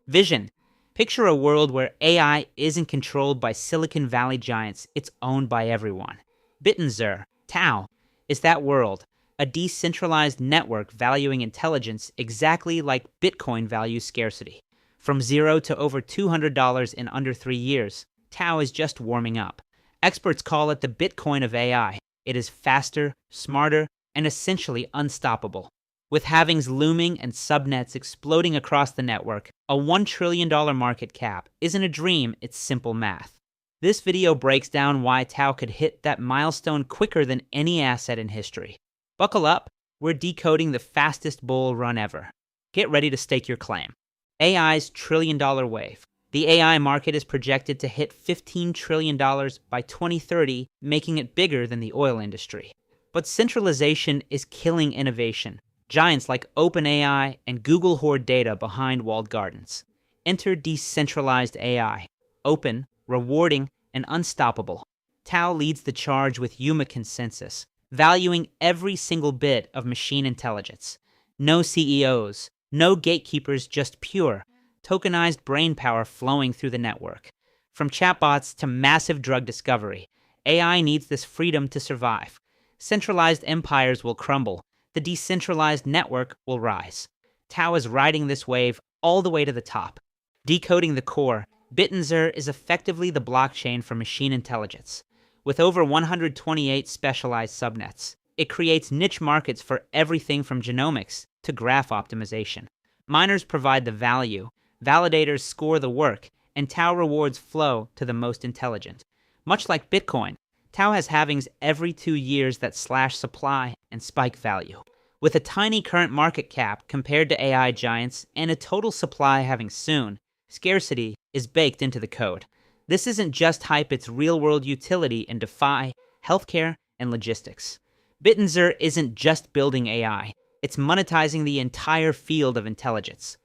Vision. Picture a world where AI isn't controlled by Silicon Valley giants, it's owned by everyone. Bittensor, TAO, is that world, a decentralized network valuing intelligence exactly like Bitcoin values scarcity. From zero to over $200 in under 3 years, TAO is just warming up. Experts call it the Bitcoin of AI. It is faster, smarter, and essentially unstoppable. With halvings looming and subnets exploding across the network, a $1 trillion market cap isn't a dream, it's simple math. This video breaks down why TAO could hit that milestone quicker than any asset in history. Buckle up, we're decoding the fastest bull run ever. Get ready to stake your claim. AI's trillion-dollar wave. The AI market is projected to hit $15 trillion by 2030, making it bigger than the oil industry. But centralization is killing innovation. Giants like OpenAI and Google hoard data behind walled gardens. Enter decentralized AI. Open, rewarding, and unstoppable. TAO leads the charge with NIOME consensus, valuing every single bit of machine intelligence. No CEOs, no gatekeepers, just pure, tokenized brainpower flowing through the network. From chatbots to massive drug discovery, AI needs this freedom to survive. Centralized empires will crumble. The decentralized network will rise. TAO is riding this wave all the way to the top. Decoding the core, Bittensor is effectively the blockchain for machine intelligence. With over 128 specialized subnets, it creates niche markets for everything from genomics to graph optimization. Miners provide the value, validators score the work, and TAO rewards flow to the most intelligent. Much like Bitcoin, TAO has halvings every 2 years that slash supply and spike value. With a tiny current market cap compared to AI giants and a total supply having soon, scarcity is baked into the code. This isn't just hype, it's real-world utility in DeFi, healthcare, and logistics. Bittensor isn't just building AI, it's monetizing the entire field of intelligence.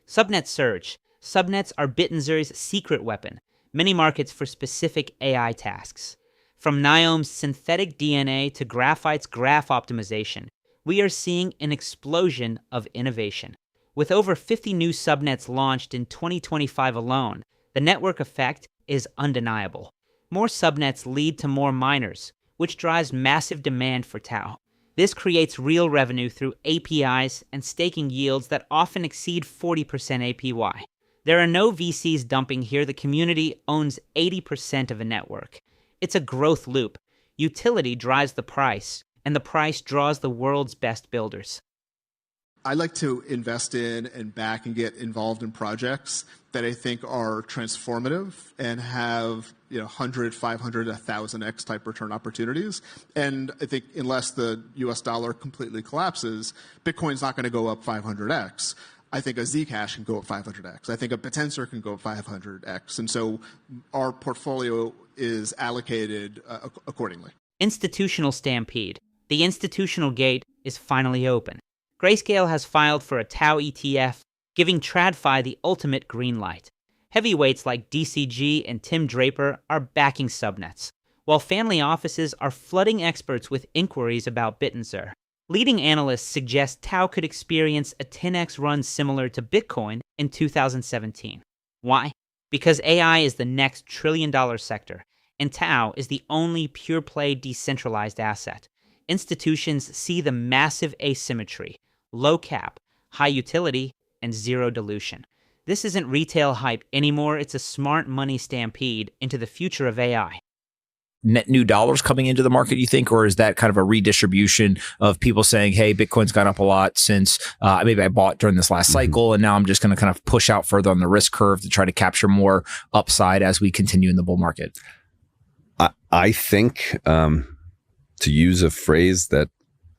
Subnet surge. Subnets are Bittensor's secret weapon, many markets for specific AI tasks. From NIOME's synthetic DNA to Graphite's graph optimization, we are seeing an explosion of innovation. With over 50 new subnets launched in 2025 alone, the network effect is undeniable. More subnets lead to more miners, which drives massive demand for TAO. This creates real revenue through APIs and staking yields that often exceed 40% APY. There are no VCs dumping here. The community owns 80% of a network. It's a growth loop. Utility drives the price, and the price draws the world's best builders. I like to invest in and back and get involved in projects that I think are transformative and have 100, 500, 1,000x type return opportunities. And I think unless the US dollar completely collapses, Bitcoin's not going to go up 500x. I think a Zcash can go up 500x. I think a Bittensor can go up 500x. And so our portfolio is allocated accordingly. Institutional Stampede. The institutional gate is finally open. Grayscale has filed for a TAO ETF, giving TradFi the ultimate green light. Heavyweights like DCG and Tim Draper are backing subnets, while family offices are flooding experts with inquiries about Bittensor. Leading analysts suggest TAO could experience a 10x run similar to Bitcoin in 2017. Why? Because AI is the next trillion-dollar sector, and TAO is the only pure-play decentralized asset. Institutions see the massive asymmetry, low cap, high utility, and zero dilution. This isn't retail hype anymore, it's a smart money stampede into the future of AI. Net new dollars coming into the market, you think, or is that kind of a redistribution of people saying, hey, Bitcoin's gone up a lot since maybe I bought during this last cycle, and now I'm just going to kind of push out further on the risk curve to try to capture more upside as we continue in the bull market? I think, to use a phrase that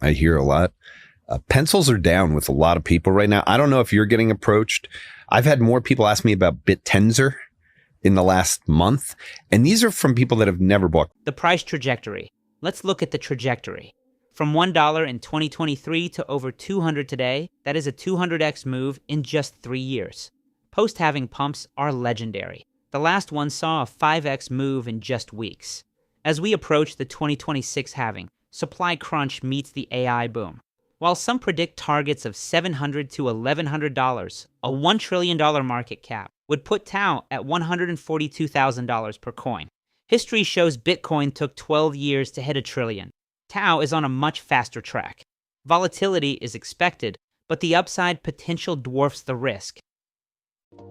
I hear a lot, pencils are down with a lot of people right now. I don't know if you're getting approached. I've had more people ask me about Bittensor in the last month, and these are from people that have never bought. The price trajectory. Let's look at the trajectory. From $1 in 2023 to over $200 today, that is a 200x move in just 3 years. Post-halving pumps are legendary. The last one saw a 5x move in just weeks. As we approach the 2026 halving, supply crunch meets the AI boom. While some predict targets of $700 to $1,100, a $1 trillion market cap would put TAO at $142,000 per coin. History shows Bitcoin took 12 years to hit $1 trillion. TAO is on a much faster track. Volatility is expected, but the upside potential dwarfs the risk.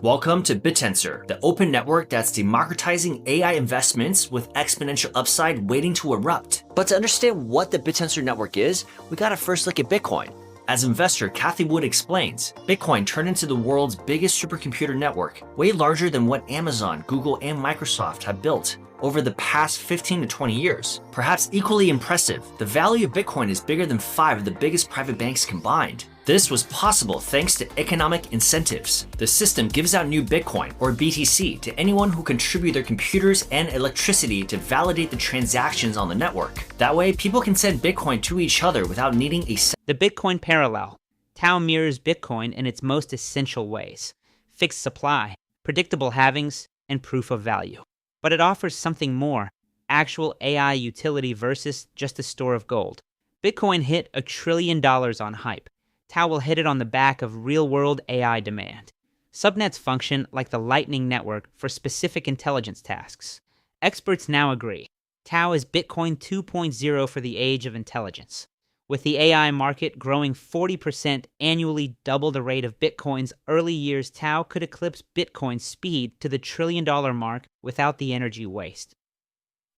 Welcome to Bittensor, the open network that's democratizing AI investments with exponential upside waiting to erupt. But to understand what the Bittensor network is, we gotta first look at Bitcoin. As investor Kathy Wood explains, Bitcoin turned into the world's biggest supercomputer network, way larger than what Amazon, Google, and Microsoft have built over the past 15 to 20 years. Perhaps equally impressive, the value of Bitcoin is bigger than 5 of the biggest private banks combined. This was possible thanks to economic incentives. The system gives out new Bitcoin, or BTC, to anyone who contribute their computers and electricity to validate the transactions on the network. That way, people can send Bitcoin to each other without needing a The Bitcoin parallel. TAO mirrors Bitcoin in its most essential ways: fixed supply, predictable halvings, and proof of value. But it offers something more: actual AI utility versus just a store of gold. Bitcoin hit $1 trillion on hype. TAO will hit it on the back of real-world AI demand. Subnets function like the Lightning Network for specific intelligence tasks. Experts now agree. TAO is Bitcoin 2.0 for the age of intelligence. With the AI market growing 40% annually, double the rate of Bitcoin's early years, TAO could eclipse Bitcoin's speed to the $1 trillion mark without the energy waste.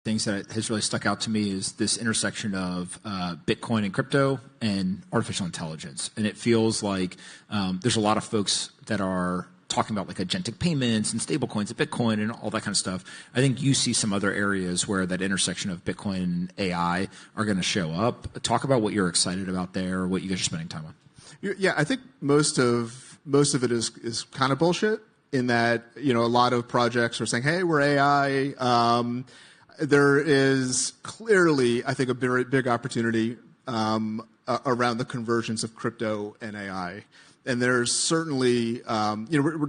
Things that has really stuck out to me is this intersection of Bitcoin and crypto and artificial intelligence. And it feels like there's a lot of folks that are talking about like agentic payments and stable coins of Bitcoin and all that kind of stuff. I think you see some other areas where that intersection of Bitcoin and AI are going to show up. Talk about what you're excited about there, what you guys are spending time on. Yeah, I think most of it is kind of bullshit in that, a lot of projects are saying, hey, we're AI. There is clearly, I think, a very big opportunity around the convergence of crypto and AI. And there's certainly, we're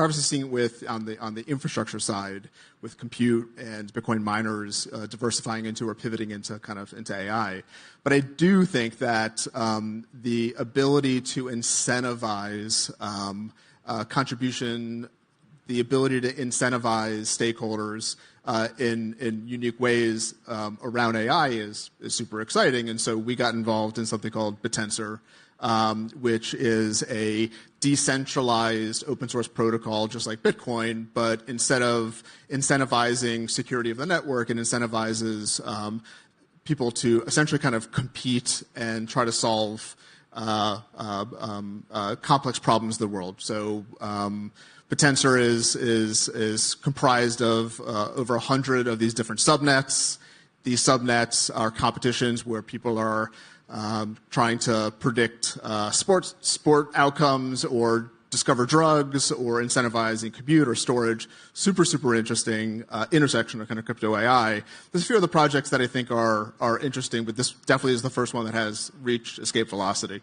obviously seeing it on the infrastructure side with compute and Bitcoin miners diversifying into or pivoting into AI. But I do think that the ability to incentivize contribution, the ability to incentivize stakeholders in unique ways around AI is super exciting. And so we got involved in something called Bittensor, which is a decentralized open source protocol just like Bitcoin, but instead of incentivizing security of the network, it incentivizes people to essentially kind of compete and try to solve complex problems of the world. So Bittensor is comprised of over 100 of these different subnets. These subnets are competitions where people are trying to predict sport outcomes or discover drugs or incentivizing compute or storage. Super, super interesting intersection of kind of crypto AI. There's a few other projects that I think are interesting, but this definitely is the first one that has reached escape velocity.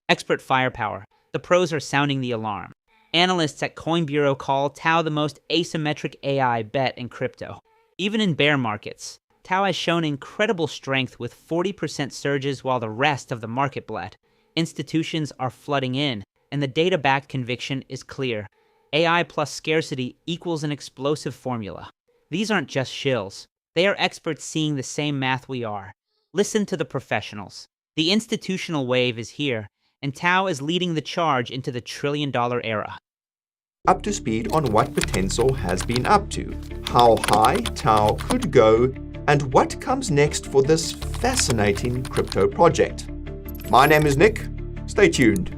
Expert firepower. The pros are sounding the alarm. Analysts at Coin Bureau call TAO the most asymmetric AI bet in crypto. Even in bear markets, TAO has shown incredible strength with 40% surges while the rest of the market bled. Institutions are flooding in, and the data-backed conviction is clear. AI plus scarcity equals an explosive formula. These aren't just shills. They are experts seeing the same math we are. Listen to the professionals. The institutional wave is here, and TAO is leading the charge into the $1 trillion era. Up to speed on what Bittensor has been up to, how high TAO could go, and what comes next for this fascinating crypto project. My name is Nick. Stay tuned.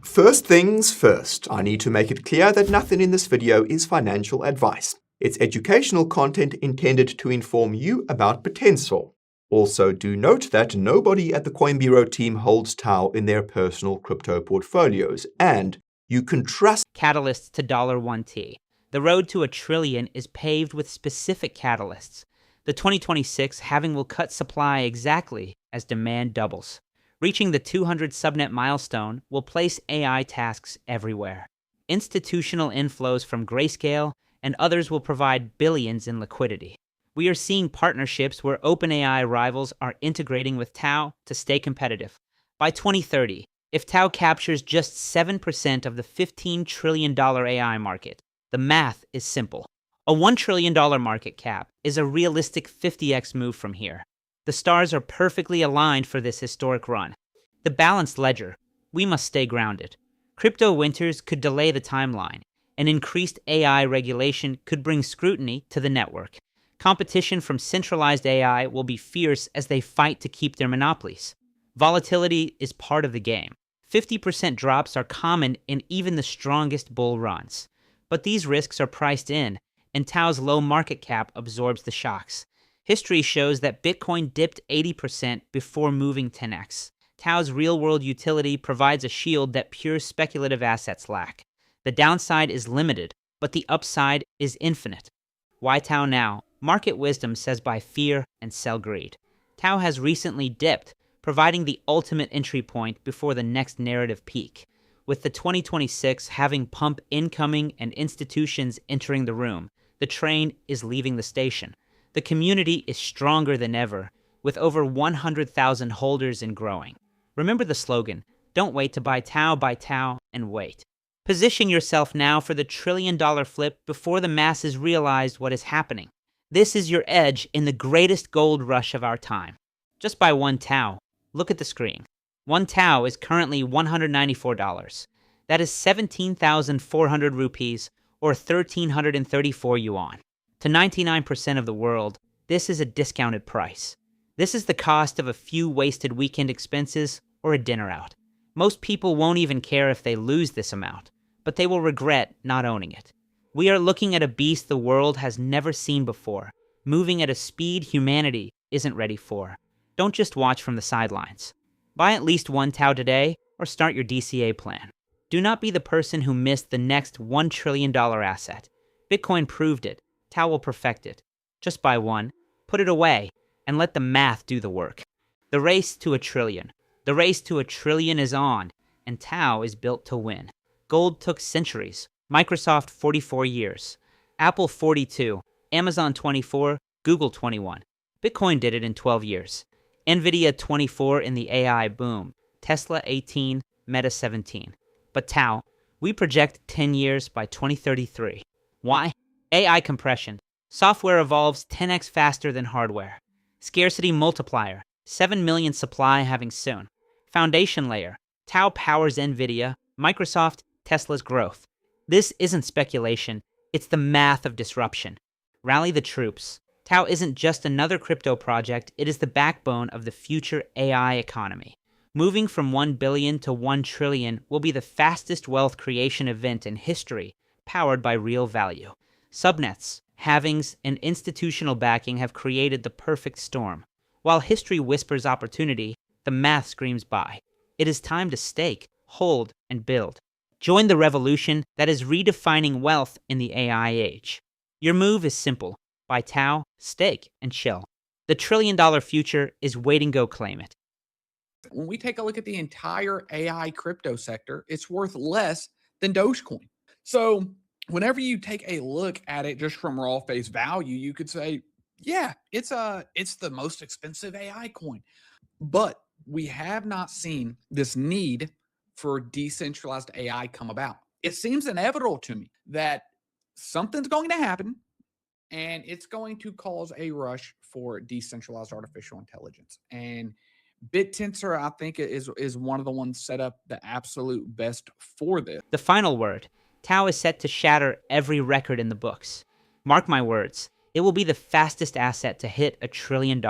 First things first, I need to make it clear that nothing in this video is financial advice. It's educational content intended to inform you about Bittensor. Also, do note that nobody at the Coin Bureau team holds TAO in their personal crypto portfolios, and you can trust catalysts to $1T. The road to $1 trillion is paved with specific catalysts. The 2026 halving will cut supply exactly as demand doubles. Reaching the 200 subnet milestone will place AI tasks everywhere. Institutional inflows from Grayscale and others will provide billions in liquidity. We are seeing partnerships where OpenAI rivals are integrating with TAO to stay competitive. By 2030, if TAO captures just 7% of the $15 trillion AI market, the math is simple. A $1 trillion market cap is a realistic 50x move from here. The stars are perfectly aligned for this historic run. The balanced ledger. We must stay grounded. Crypto winters could delay the timeline, and increased AI regulation could bring scrutiny to the network. Competition from centralized AI will be fierce as they fight to keep their monopolies. Volatility is part of the game. 50% drops are common in even the strongest bull runs. But these risks are priced in, and TAO's low market cap absorbs the shocks. History shows that Bitcoin dipped 80% before moving 10x. TAO's real-world utility provides a shield that pure speculative assets lack. The downside is limited, but the upside is infinite. Why TAO now? Market wisdom says buy fear and sell greed. TAO has recently dipped, providing the ultimate entry point before the next narrative peak. With the 2026 having Pomp incoming and institutions entering the room, the train is leaving the station. The community is stronger than ever, with over 100,000 holders and growing. Remember the slogan, don't wait to buy TAO, and wait. Position yourself now for the $1 trillion flip before the masses realize what is happening. This is your edge in the greatest gold rush of our time. Just buy one TAO. Look at the screen. One TAO is currently $194. That is 17,400 rupees or 1,334 yuan. To 99% of the world, this is a discounted price. This is the cost of a few wasted weekend expenses or a dinner out. Most people won't even care if they lose this amount, but they will regret not owning it. We are looking at a beast the world has never seen before, moving at a speed humanity isn't ready for. Don't just watch from the sidelines. Buy at least one TAO today or start your DCA plan. Do not be the person who missed the next $1 trillion asset. Bitcoin proved it. TAO will perfect it. Just buy one, put it away, and let the math do the work. The race to $1 trillion. The race to $1 trillion is on, and TAO is built to win. Gold took centuries. Microsoft 44 years. Apple 42. Amazon 24. Google 21. Bitcoin did it in 12 years. Nvidia 24 in the AI boom. Tesla 18. Meta 17. But TAO, we project 10 years by 2033. Why? AI compression. Software evolves 10x faster than hardware. Scarcity multiplier. 7 million supply having soon. Foundation layer. TAO powers Nvidia, Microsoft, Tesla's growth. This isn't speculation. It's the math of disruption. Rally the troops. TAO isn't just another crypto project. It is the backbone of the future AI economy. Moving from 1 billion to 1 trillion will be the fastest wealth creation event in history, powered by real value. Subnets, halvings, and institutional backing have created the perfect storm. While history whispers opportunity, the math screams buy. It is time to stake, hold, and build. Join the revolution that is redefining wealth in the AI age. Your move is simple. Buy TAO, stake, and chill. The $1 trillion future is waiting. Go claim it. When we take a look at the entire AI crypto sector, it's worth less than Dogecoin. So whenever you take a look at it just from raw face value, you could say, yeah, it's the most expensive AI coin. But we have not seen this need for decentralized AI come about. It seems inevitable to me that something's going to happen and it's going to cause a rush for decentralized artificial intelligence. And Bittensor, I think, is one of the ones set up the absolute best for this. The final word. TAO is set to shatter every record in the books. Mark my words, it will be the fastest asset to hit $1 trillion.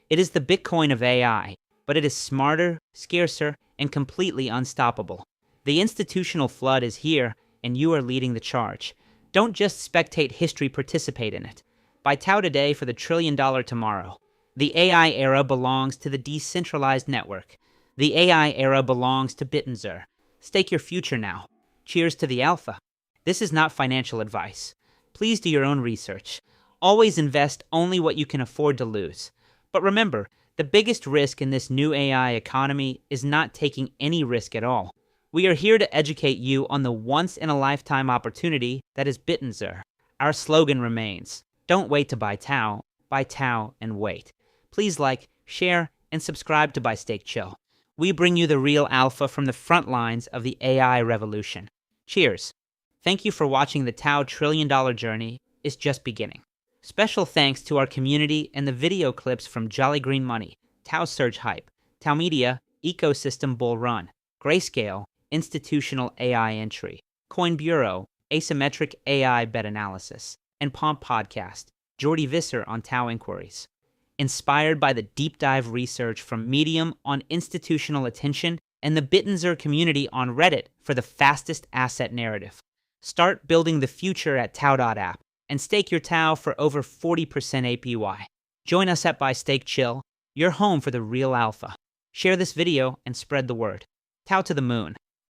It is the Bitcoin of AI, but it is smarter, scarcer, and completely unstoppable. The institutional flood is here, and you are leading the charge. Don't just spectate history, participate in it. Buy TAO today for the $1 trillion tomorrow. The AI era belongs to the decentralized network. The AI era belongs to Bittensor. Stake your future now. Cheers to the alpha. This is not financial advice. Please do your own research. Always invest only what you can afford to lose. But remember, the biggest risk in this new AI economy is not taking any risk at all. We are here to educate you on the once-in-a-lifetime opportunity that is Bittensor. Our slogan remains, Don't wait to buy TAO. Buy TAO and wait. Please like, share, and subscribe to Buy Stake Chill. We bring you the real alpha from the front lines of the AI revolution. Cheers. Thank you for watching the TAO $1 trillion journey is just beginning. Special thanks to our community and the video clips from JollyGreenMoney, TAO Surge Hype, TAO Media, Ecosystem Bull Run, Grayscale, Institutional AI Entry, Coin Bureau, Asymmetric AI Bet Analysis, and Pomp Podcast, Jordy Visser on TAO Inquiries. Inspired by the deep dive research from Medium on institutional attention and the Bittensor community on Reddit for the fastest asset narrative. Start building the future at TAO.app and stake your TAO for over 40% APY. Join us at Buy Stake Chill, your home for the real alpha. Share this video and spread the word. TAO to the moon.